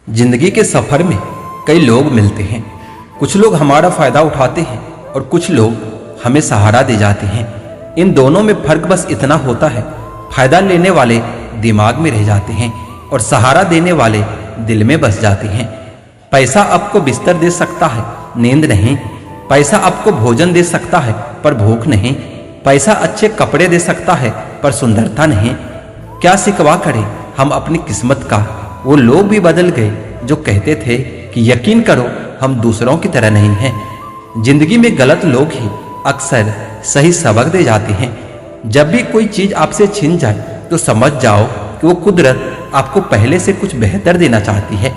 जिंदगी के सफर में कई लोग मिलते हैं। कुछ लोग हमारा फायदा उठाते हैं और कुछ लोग हमें सहारा दे जाते हैं। इन दोनों में फर्क बस इतना होता है, फायदा लेने वाले दिमाग में रह जाते हैं और सहारा देने वाले दिल में बस जाते हैं। पैसा आपको बिस्तर दे सकता है, नींद नहीं। पैसा आपको भोजन दे सकता है, पर भूख नहीं। पैसा अच्छे कपड़े दे सकता है, पर सुंदरता नहीं। क्या सिकवा करें हम अपनी किस्मत का। वो लोग भी बदल गए जो कहते थे कि यकीन करो हम दूसरों की तरह नहीं हैं। जिंदगी में गलत लोग ही अक्सर सही सबक दे जाते हैं। जब भी कोई चीज आपसे छिन जाए तो समझ जाओ कि वो कुदरत आपको पहले से कुछ बेहतर देना चाहती है।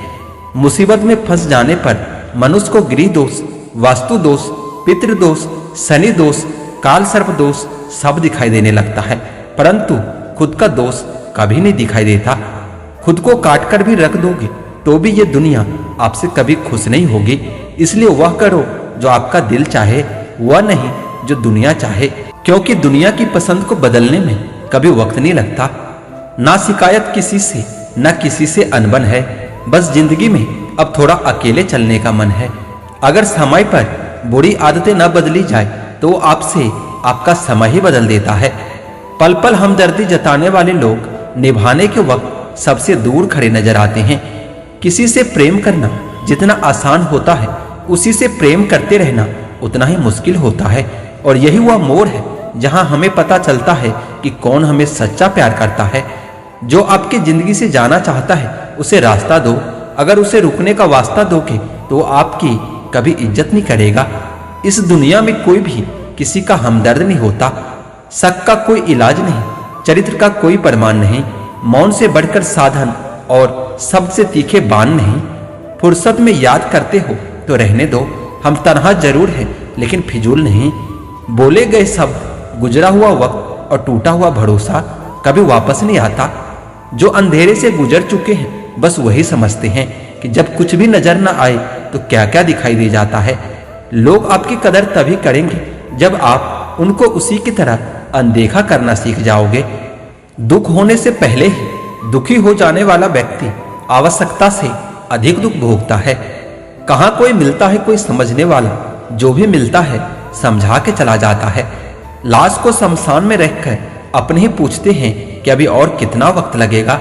मुसीबत में फंस जाने पर मनुष्य को गृह दोष, वास्तु दोष, पितृ दोष, शनि दोष, काल सर्प दोष सब दिखाई देने लगता है, परंतु खुद का दोष कभी नहीं दिखाई देता। खुद को काट कर भी रख दोगे तो भी ये दुनिया आपसे कभी खुश नहीं होगी। इसलिए वह करो जो आपका दिल चाहे, वह नहीं जो दुनिया चाहे, क्योंकि दुनिया की पसंद को बदलने में कभी वक्त नहीं लगता। ना शिकायत किसी से, ना किसी से अनबन है। बस जिंदगी में अब थोड़ा अकेले चलने का मन है। अगर समय पर बुरी आदतें न बदली जाए तो आपसे आपका समय ही बदल देता है। पल पल हमदर्दी जताने वाले लोग निभाने के वक्त सबसे दूर खड़े नजर आते हैं। किसी से प्रेम करना जितना आसान होता है, उसी से प्रेम करते रहना उतना ही मुश्किल होता है। और यही वह मोड़ है जहां हमें पता चलता है कि कौन हमें सच्चा प्यार करता है। जो आपकी जिंदगी से जाना चाहता है उसे रास्ता दो। अगर उसे रुकने का वास्ता दोगे तो आपकी कभी इज्जत नहीं करेगा। इस दुनिया में कोई भी किसी का हमदर्द नहीं होता। शक का कोई इलाज नहीं, चरित्र का कोई प्रमाण नहीं। मौन से बढ़कर साधन और शब्द से तीखे बाण नहीं। फुर्सत में याद करते हो तो रहने दो। हम तन्हा जरूर है लेकिन फिजूल नहीं। बोले गए शब्द, गुजरा हुआ वक्त और टूटा हुआ भरोसा कभी वापस नहीं आता। जो अंधेरे से गुजर चुके हैं बस वही समझते हैं कि जब कुछ भी नजर ना आए तो क्या क्या दिखाई दे जाता है। लोग आपकी कदर तभी करेंगे जब आप उनको उसी की तरह अनदेखा करना सीख जाओगे। दुख होने से पहले ही दुखी हो जाने वाला व्यक्ति आवश्यकता से अधिक दुख भोगता है। कहां कोई मिलता है कोई समझने वाला, जो भी मिलता है समझा के चला जाता है। लाश को शमशान में रखकर अपने ही पूछते हैं कि अभी और कितना वक्त लगेगा।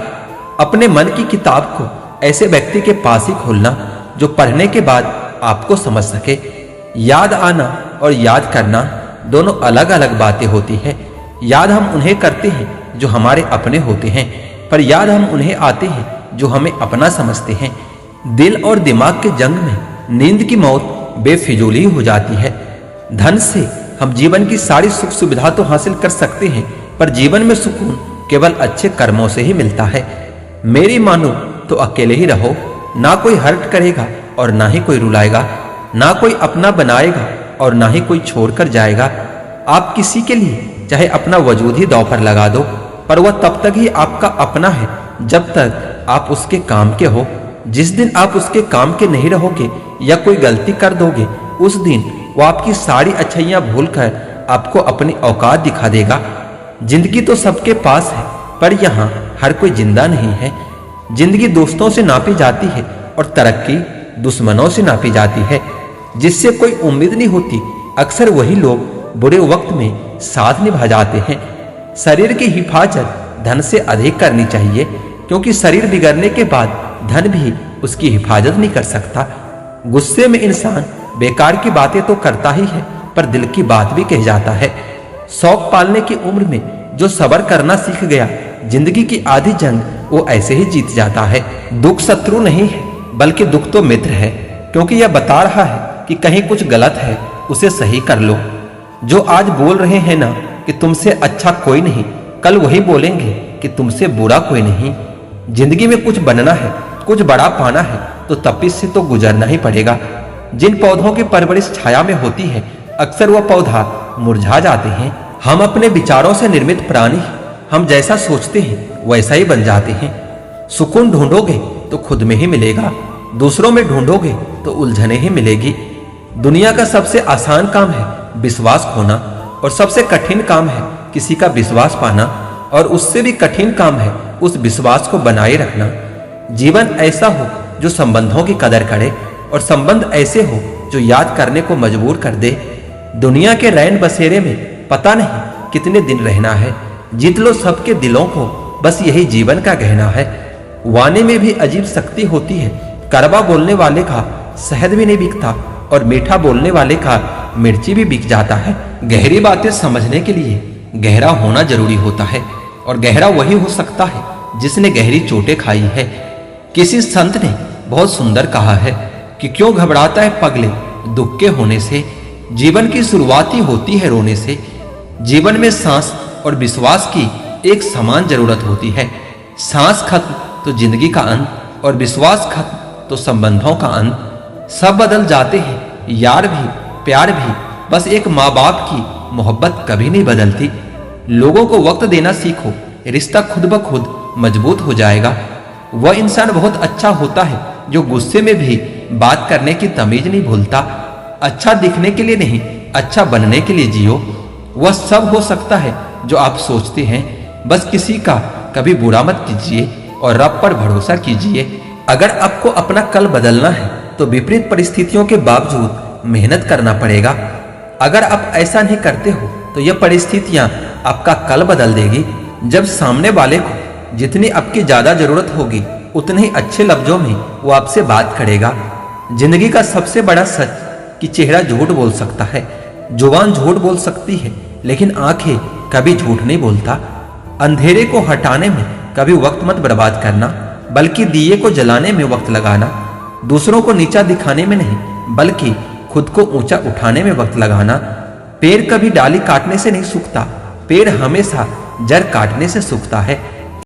अपने मन की किताब को ऐसे व्यक्ति के पास ही खोलना जो पढ़ने के बाद आपको समझ सके। याद आना और याद करना दोनों अलग अलग बातें होती है। याद हम उन्हें करते हैं जो हमारे अपने होते हैं, पर याद हम उन्हें आते हैं जो हमें अपना समझते हैं। दिल और दिमाग के जंग में नींद की मौत बेफिजूली हो जाती है। धन से हम जीवन की सारी सुख सुविधा तो हासिल कर सकते हैं, पर जीवन में सुकून केवल अच्छे कर्मों से ही मिलता है। मेरी मानो तो अकेले ही रहो। ना कोई हर्ट करेगा और ना ही कोई रुलाएगा। ना कोई अपना बनाएगा और ना ही कोई छोड़कर जाएगा। आप किसी के लिए चाहे अपना वजूद ही दांव पर लगा दो, पर वह तब तक ही आपका अपना है जब तक आप उसके काम के हो। जिस दिन आप उसके काम के नहीं रहोगे या कोई गलती कर दोगे, उस दिन वो आपकी सारी अच्छाइयां भूलकर आपको अपनी औकात दिखा देगा। जिंदगी तो सबके पास है, पर यहाँ हर कोई जिंदा नहीं है। जिंदगी दोस्तों से नापी जाती है और तरक्की दुश्मनों से नापी जाती है। जिससे कोई उम्मीद नहीं होती, अक्सर वही लोग बुरे वक्त में साथ निभा जाते हैं। शरीर की हिफाजत धन से अधिक करनी चाहिए, क्योंकि शरीर बिगड़ने के बाद धन भी उसकी हिफाजत नहीं कर सकता। गुस्से में इंसान बेकार की बातें तो करता ही है, पर दिल की बात भी कह जाता है। शौक पालने की उम्र में जो सब्र करना सीख गया, जिंदगी की आधी जंग वो ऐसे ही जीत जाता है। दुख शत्रु नहीं है, बल्कि दुख तो मित्र है, क्योंकि यह बता रहा है कि कहीं कुछ गलत है, उसे सही कर लो। जो आज बोल रहे हैं ना कि तुमसे अच्छा कोई नहीं, कल वही बोलेंगे कि तुमसे बुरा कोई नहीं। जिंदगी में कुछ बनना है, कुछ बड़ा पाना है, तो तपिश से तो गुजरना ही पड़ेगा। जिन पौधों की परवरिश छाया में होती है, अक्सर वह पौधा मुरझा जाते हैं। हम अपने विचारों से निर्मित प्राणी हैं। हम जैसा सोचते हैं वैसा ही बन जाते हैं। सुकून ढूंढोगे तो खुद में ही मिलेगा, दूसरों में ढूंढोगे तो उलझने ही मिलेगी। दुनिया का सबसे आसान काम है विश्वास खोना, और सबसे कठिन काम है किसी का विश्वास पाना, और उससे भी कठिन काम है उस विश्वास को बनाए रखना। जीवन ऐसा हो जो संबंधों की कदर करे और संबंध ऐसे हो जो याद करने को मजबूर कर दे। दुनिया के रैन बसेरे में पता नहीं कितने दिन रहना है, जीत लो सबके दिलों को, बस यही जीवन का गहना है। वाणी में भी अजीब शक्ति होती है, कड़वा बोलने वाले का शहद भी नहीं बिकता और मीठा बोलने वाले का मिर्ची भी बिक जाता है। गहरी बातें समझने के लिए गहरा होना जरूरी होता है और गहरा वही हो सकता है जिसने गहरी चोटें खाई है। किसी संत ने बहुत सुंदर कहा है कि क्यों घबराता है पगले दुख के होने से, जीवन की शुरुआत ही होती है रोने से। जीवन में सांस और विश्वास की एक समान जरूरत होती है। सांस खत्म तो जिंदगी का अंत और विश्वास खत्म तो संबंधों का अंत। सब बदल जाते हैं, यार भी प्यार भी, बस एक माँ बाप की मोहब्बत कभी नहीं बदलती। लोगों को वक्त देना सीखो, रिश्ता खुद ब खुद मजबूत हो जाएगा। वह इंसान बहुत अच्छा होता है जो गुस्से में भी बात करने की तमीज नहीं भूलता। अच्छा दिखने के लिए नहीं, अच्छा बनने के लिए जियो। वह सब हो सकता है जो आप सोचते हैं, बस किसी का कभी बुरा मत कीजिए और रब पर भरोसा कीजिए। अगर आपको अपना कल बदलना है तो विपरीत परिस्थितियों के बावजूद मेहनत करना पड़ेगा। अगर आप ऐसा नहीं करते हो तो यह परिस्थितियां आपका कल बदल देगी। जब सामने वाले को जितनी आपकी ज्यादा जरूरत होगी उतने ही अच्छे लफ्जों में वो आपसे बात करेगा। जिंदगी का सबसे बड़ा सच कि चेहरा झूठ बोल सकता है, जुबान झूठ बोल सकती है, लेकिन आंखें कभी झूठ नहीं बोलता। अंधेरे को हटाने में कभी वक्त मत बर्बाद करना, बल्कि दिए को जलाने में वक्त लगाना। दूसरों को नीचा दिखाने में नहीं, बल्कि खुद को ऊंचा उठाने में वक्त लगाना। पेड़ कभी डाली काटने से नहीं सूखता, पेड़ हमेशा जड़ काटने से सूखता है।